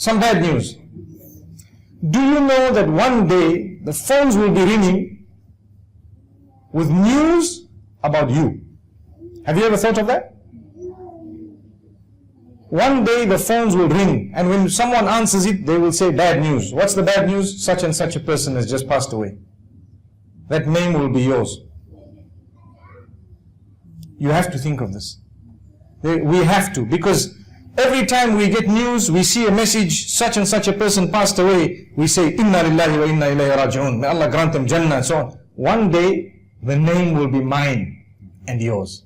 Some bad news. Do you know that one day the phones will be ringing with news about you? Have you ever thought of that? One day the phones will ring, and when someone answers it, they will say bad news. What's the bad news? Such and such a person has just passed away. That name will be yours. You have to think of this. We have to, because every time we get news, we see a message, such and such a person passed away, we say, Inna lillahi wa inna ilayhi raji'un. May Allah grant them Jannah and so on. One day, the name will be mine and yours.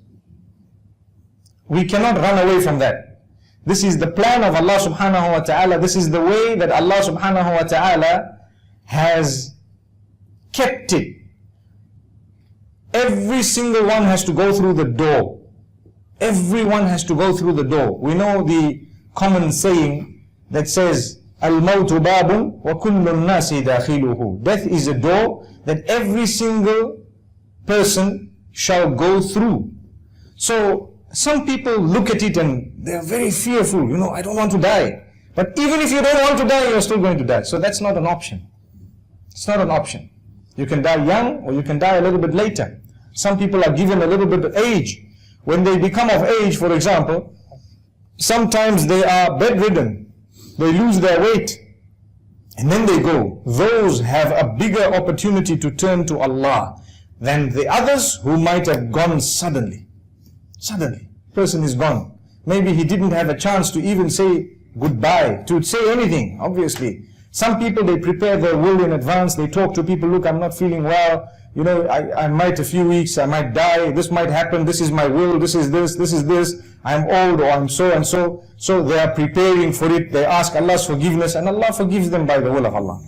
We cannot run away from that. This is the plan of Allah subhanahu wa ta'ala. This is the way that Allah subhanahu wa ta'ala has kept it. Every single one has to go through the door. Everyone has to go through the door. We know the common saying that says, Al-mawtu babun wa kullu nasi dakhiluhu. Death is a door that every single person shall go through. So, some people look at it and they are very fearful. I don't want to die. But even if you don't want to die, you're still going to die. So that's not an option. It's not an option. You can die young or you can die a little bit later. Some people are given a little bit of age. When they become of age, for example, sometimes they are bedridden. They lose their weight. And then they go. Those have a bigger opportunity to turn to Allah than the others who might have gone suddenly. Suddenly, person is gone. Maybe he didn't have a chance to even say goodbye, to say anything, obviously. Some people, they prepare their will in advance. They talk to people, look, I'm not feeling well. I might a few weeks, I might die. This might happen. This is my will. This is this. I'm old or I'm so and so. So they are preparing for it. They ask Allah's forgiveness and Allah forgives them by the will of Allah.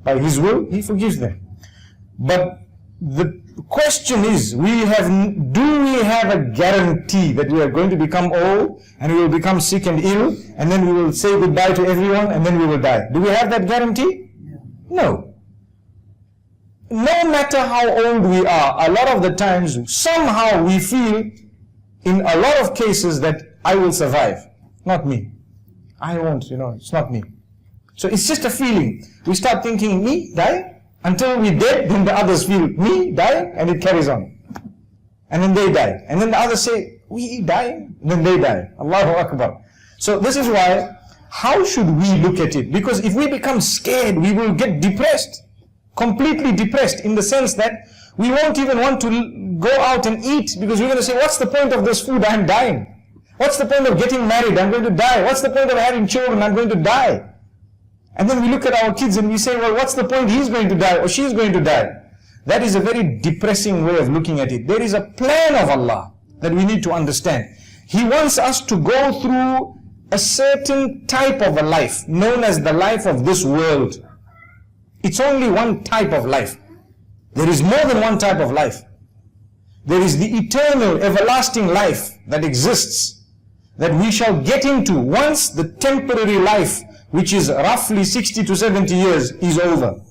By His will, He forgives them. But the question is, do we have a guarantee that we are going to become old and we will become sick and ill and then we will say goodbye to everyone and then we will die? Do we have that guarantee? No. No matter how old we are, a lot of the times, somehow we feel, in a lot of cases, that I will survive. Not me. I won't, it's not me. So it's just a feeling. We start thinking, me, die? Until we dead, then the others feel, me, die, and it carries on. And then they die. And then the others say, we die, and then they die. Allahu Akbar. So this is why, how should we look at it? Because if we become scared, we will get depressed. Completely depressed, in the sense that we won't even want to go out and eat, because we're going to say, what's the point of this food? I'm dying. What's the point of getting married? I'm going to die. What's the point of having children? I'm going to die. And then we look at our kids and we say, well, what's the point? He's going to die or she's going to die. That is a very depressing way of looking at it. There is a plan of Allah that we need to understand. He wants us to go through a certain type of a life, known as the life of this world. It's only one type of life. There is more than one type of life. There is the eternal, everlasting life that exists, that we shall get into once the temporary life, which is roughly 60 to 70 years, is over.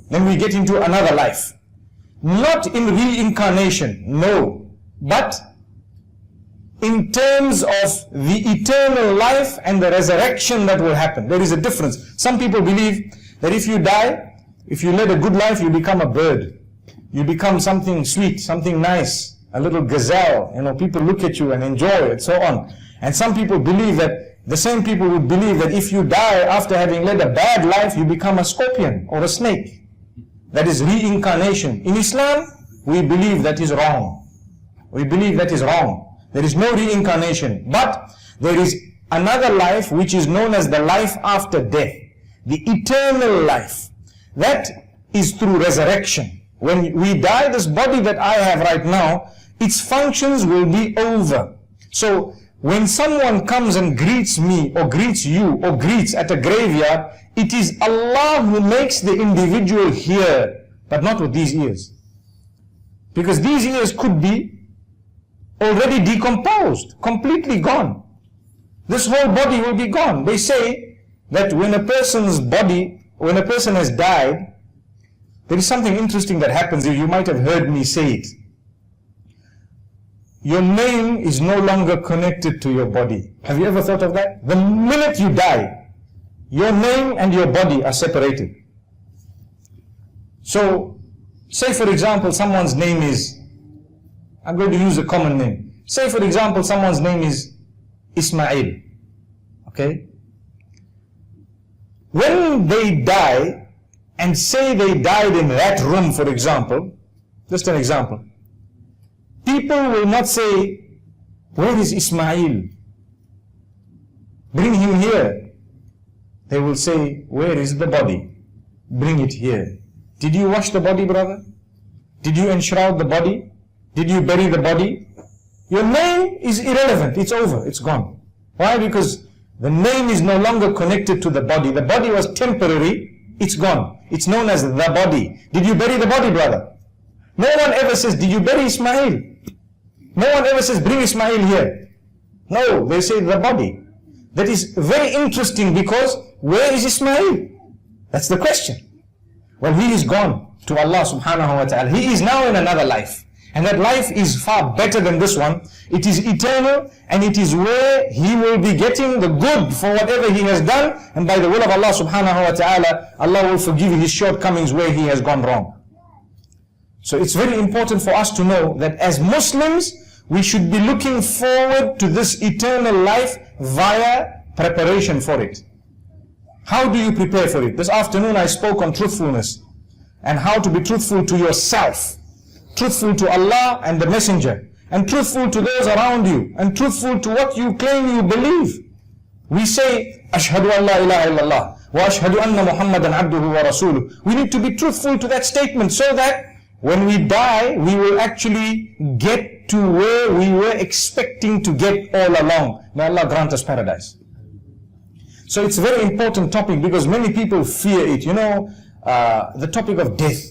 Then we get into another life. Not in reincarnation, no, but in terms of the eternal life and the resurrection that will happen. There is a difference. Some people believe that if you die, if you lead a good life, you become a bird. You become something sweet, something nice, a little gazelle. People look at you and enjoy it, so on. And some people believe that, the same people would believe that if you die after having led a bad life, you become a scorpion or a snake. That is reincarnation. In Islam, we believe that is wrong. We believe that is wrong. There is no reincarnation. But there is another life which is known as the life after death. The eternal life. That is through resurrection. When we die, this body that I have right now, its functions will be over. So, when someone comes and greets me, or greets you, or greets at a graveyard, it is Allah who makes the individual hear, but not with these ears. Because these ears could be already decomposed, completely gone. This whole body will be gone. They say that when a person's body, when a person has died, there is something interesting that happens. You might have heard me say it. Your name is no longer connected to your body. Have you ever thought of that? The minute you die, Your name and your body are separated. So, say for example, someone's name is, I'm going to use a common name. Say for example, someone's name is Ismail. Okay? When they die, and say they died in that room, for example, just an example, people will not say, where is Ismail? Bring him here. They will say, where is the body? Bring it here. Did you wash the body, brother? Did you enshroud the body? Did you bury the body? Your name is irrelevant. It's over. It's gone. Why? Because the name is no longer connected to the body. The body was temporary. It's gone. It's known as the body. Did you bury the body, brother? No one ever says, did you bury Ismail? No one ever says, bring Ismail here. No, they say the body. That is very interesting, because where is Ismail? That's the question. Well, he is gone to Allah subhanahu wa ta'ala. He is now in another life. And that life is far better than this one. It is eternal, and it is where he will be getting the good for whatever he has done. And by the will of Allah subhanahu wa ta'ala, Allah will forgive his shortcomings where he has gone wrong. So it's very important for us to know that as Muslims, we should be looking forward to this eternal life via preparation for it. How do you prepare for it? This afternoon I spoke on truthfulness and how to be truthful to yourself, truthful to Allah and the Messenger, and truthful to those around you, and truthful to what you claim you believe. We say, Ashhadu an la ilaha illallah, wa ashhadu anna Muhammadan abduhu wa rasuluh. We need to be truthful to that statement, so that when we die, we will actually get to where we were expecting to get all along. May Allah grant us paradise. So it's a very important topic, because many people fear it. You know, the topic of death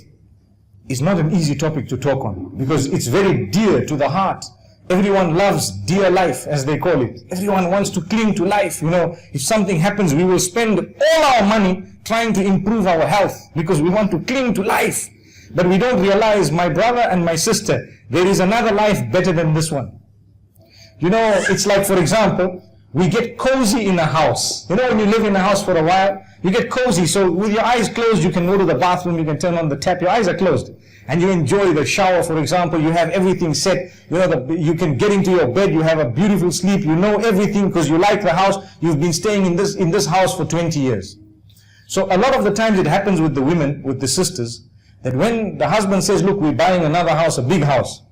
is not an easy topic to talk on, because it's very dear to the heart. Everyone loves dear life, as they call it. Everyone wants to cling to life. You know, if something happens, we will spend all our money trying to improve our health, because we want to cling to life. But we don't realize, my brother and my sister, there is another life better than this one. You know, it's like, for example, we get cozy in a house. You know, when you live in a house for a while, you get cozy. So with your eyes closed, you can go to the bathroom, you can turn on the tap, your eyes are closed. And you enjoy the shower, for example, you have everything set. You know, you can get into your bed, you have a beautiful sleep, you know everything because you like the house. You've been staying in this house for 20 years. So a lot of the times it happens with the women, with the sisters, that when the husband says, look, we're buying another house, a big house,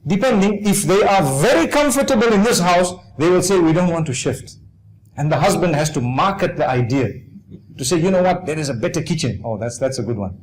depending, if they are very comfortable in this house, they will say, we don't want to shift. And the husband has to market the idea to say, you know what, there is a better kitchen. Oh, that's a good one.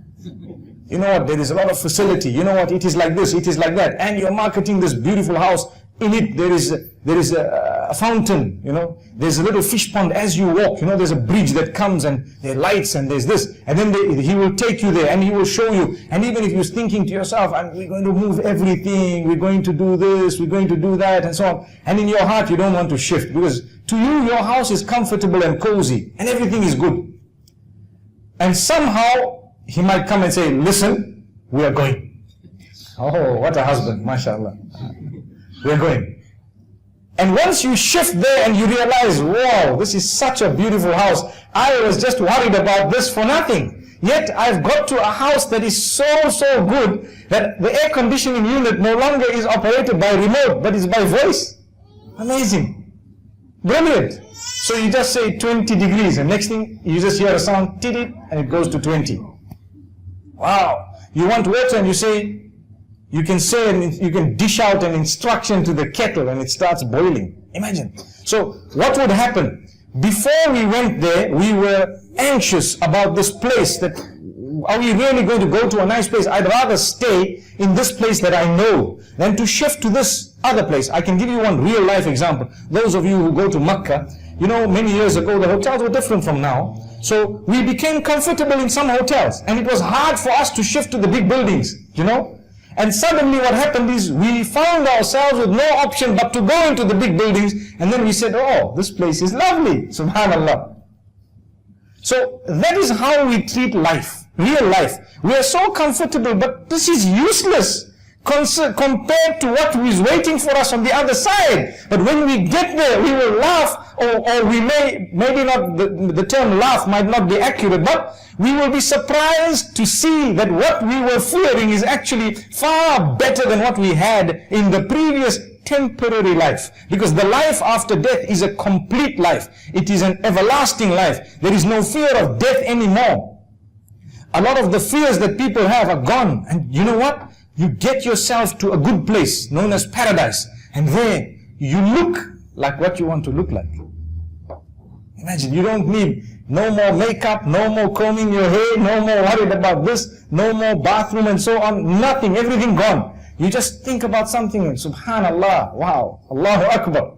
You know what, there is a lot of facility. You know what, it is like this, it is like that. And you're marketing this beautiful house. In it, there is a fountain, you know. There's a little fish pond as you walk. You know, there's a bridge that comes, and there are lights, and there's this. And then he will take you there, and he will show you. And even if you're thinking to yourself, and we're going to move everything, we're going to do this, we're going to do that, and so on. And in your heart, you don't want to shift, because to you, your house is comfortable and cozy, and everything is good. And somehow, he might come and say, listen, we are going. Oh, what a husband, mashallah. We're going. And once you shift there and you realize, wow, this is such a beautiful house. I was just worried about this for nothing. Yet I've got to a house that is so good that the air conditioning unit no longer is operated by remote, but is by voice. Amazing. Brilliant. So you just say 20 degrees, and next thing you just hear a sound, tidit, and it goes to 20. Wow. You want water, and you say, you can say, and you can dish out an instruction to the kettle, and it starts boiling. Imagine. So what would happen? Before we went there, we were anxious about this place. That, are we really going to go to a nice place? I'd rather stay in this place that I know than to shift to this other place. I can give you one real life example. Those of you who go to Mecca, you know, many years ago, the hotels were different from now. So we became comfortable in some hotels, and it was hard for us to shift to the big buildings, you know. And suddenly what happened is, we found ourselves with no option but to go into the big buildings, and then we said, oh, this place is lovely, subhanallah. So that is how we treat life, real life. We are so comfortable, but this is useless. compared to what is waiting for us on the other side. But when we get there, we will laugh, or we maybe not, the term laugh might not be accurate, but we will be surprised to see that what we were fearing is actually far better than what we had in the previous temporary life. Because the life after death is a complete life. It is an everlasting life. There is no fear of death anymore. A lot of the fears that people have are gone. And you know what? You get yourself to a good place known as paradise, and there you look like what you want to look like. Imagine, you don't need no more makeup, no more combing your hair, no more worried about this, no more bathroom and so on, nothing, everything gone. You just think about something, subhanallah, wow, Allahu Akbar.